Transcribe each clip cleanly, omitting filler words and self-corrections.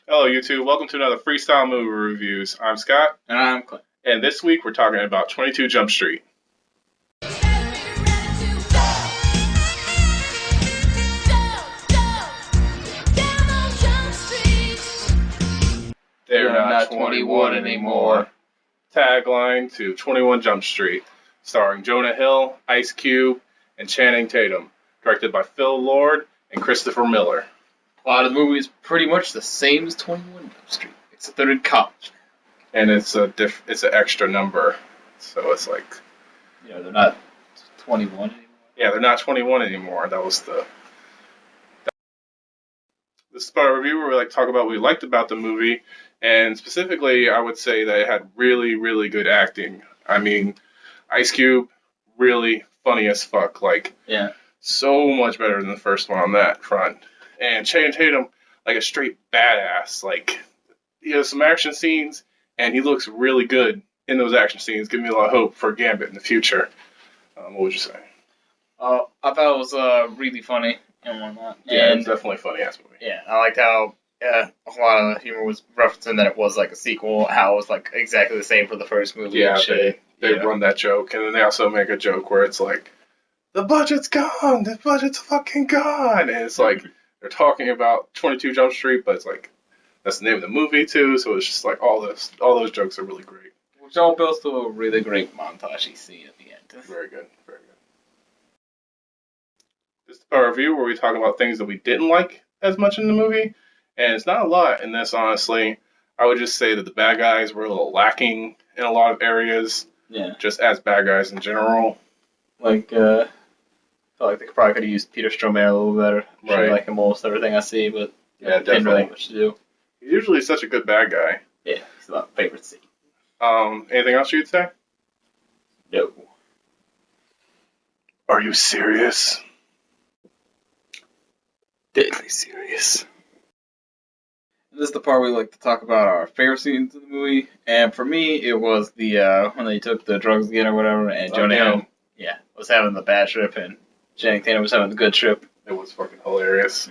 Hello, YouTube. Welcome to another Freestyle Movie Reviews. I'm Scott, And I'm Clint. and this week we're talking about 22 Jump Street. They're not 21 anymore. Tagline to 21 Jump Street, starring Jonah Hill, Ice Cube, and Channing Tatum. Directed by Phil Lord and Christopher Miller. Plot of the movie is pretty much the same as 21 Jump Street, except they're in college. And it's an extra number, so it's like, Yeah, they're not 21 anymore. yeah, they're not 21 anymore. This is our review where we like to talk about what we liked about the movie, and specifically, I would say that it had really, really good acting. I mean, Ice Cube, really funny as fuck. Like, Yeah. so much better than the first one on that front. And Channing Tatum, like a straight badass. Like, he has some action scenes, and he looks really good in those action scenes. Give me a lot of hope for Gambit in the future. What would you say? I thought it was really funny and whatnot. Yeah, And it's definitely a funny ass movie. yeah, I liked how a lot of the humor was referencing that it was like a sequel, how it was like exactly the same for the first movie. Yeah, and shit. they run that joke, and then they also make a joke where it's like, the budget's gone, the budget's fucking gone, and it's like they're talking about 22 Jump Street, but it's like that's the name of the movie too, so it's just like all those jokes are really great. Which all builds to a really great montage you see at the end. Very good, very good. This is our review where we talk about things that we didn't like as much in the movie, and it's not a lot in this, honestly. I would just say that the bad guys were a little lacking in a lot of areas, Yeah. just as bad guys in general. Like, felt like they probably could have used Peter Stormare a little better. Right. Like in most everything I see, but Yeah, didn't really definitely. have much to do. He's usually such a good bad guy. Yeah, it's my favorite scene. Anything else you'd say? No. Are you serious? Deadly serious. This is the part we like to talk about our favorite scenes in the movie, and for me, it was the when they took the drugs again or whatever, and Jonah Hill, was having the bad trip, and Channing Tatum was having the good trip. It was fucking hilarious.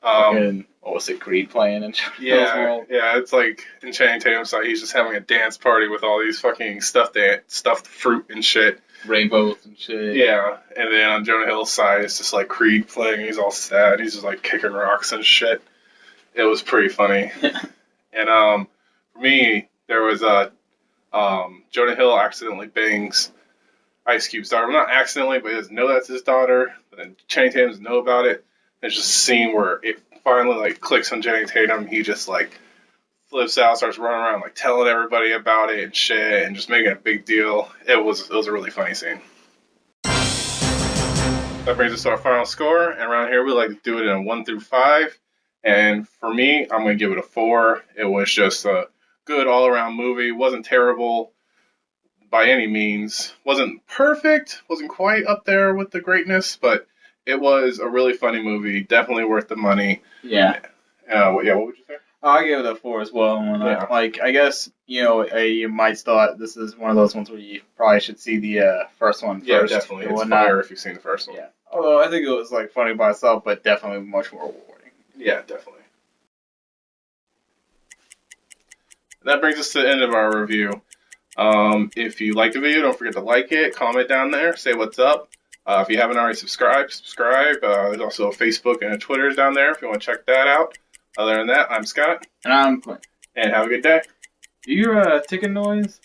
And what was it, Creed playing in Jonah Hill's world? Yeah, it's like in Channing Tatum's side, he's just having a dance party with all these fucking stuffed fruit and shit. Rainbows and shit. Yeah, and then on Jonah Hill's side, it's just like Creed playing. He's all sad. He's just like kicking rocks and shit. It was pretty funny. And for me, there was Jonah Hill accidentally bangs Ice Cube's daughter. Well, not accidentally, but he doesn't know that's his daughter. But then Channing Tatum doesn't know about it. There's just a scene where it finally like clicks on Channing Tatum. He just like flips out, starts running around like telling everybody about it and shit, and just making a big deal. It was a really funny scene. That brings us to our final score, and around here we like to do it in a 1 through 5. And for me, I'm gonna give it a 4. It was just a good all-around movie. Wasn't terrible by any means. Wasn't perfect. Wasn't quite up there with the greatness, but it was a really funny movie. Definitely worth the money. Yeah. What would you say? I give it a 4 as well. And Yeah. I guess, you might thought this is one of those ones where you probably should see the first one first. Yeah, definitely. It's funnier if you've seen the first one. Yeah. Although I think it was like funny by itself, but definitely much more rewarding. Yeah, definitely. That brings us to the end of our review. If you like the video, don't forget to like it, comment down there, say what's up. If you haven't already subscribe. There's also a Facebook and a Twitter down there if you want to check that out. Other than that, I'm Scott. And I'm Clint. And have a good day. Do you hear a ticking noise?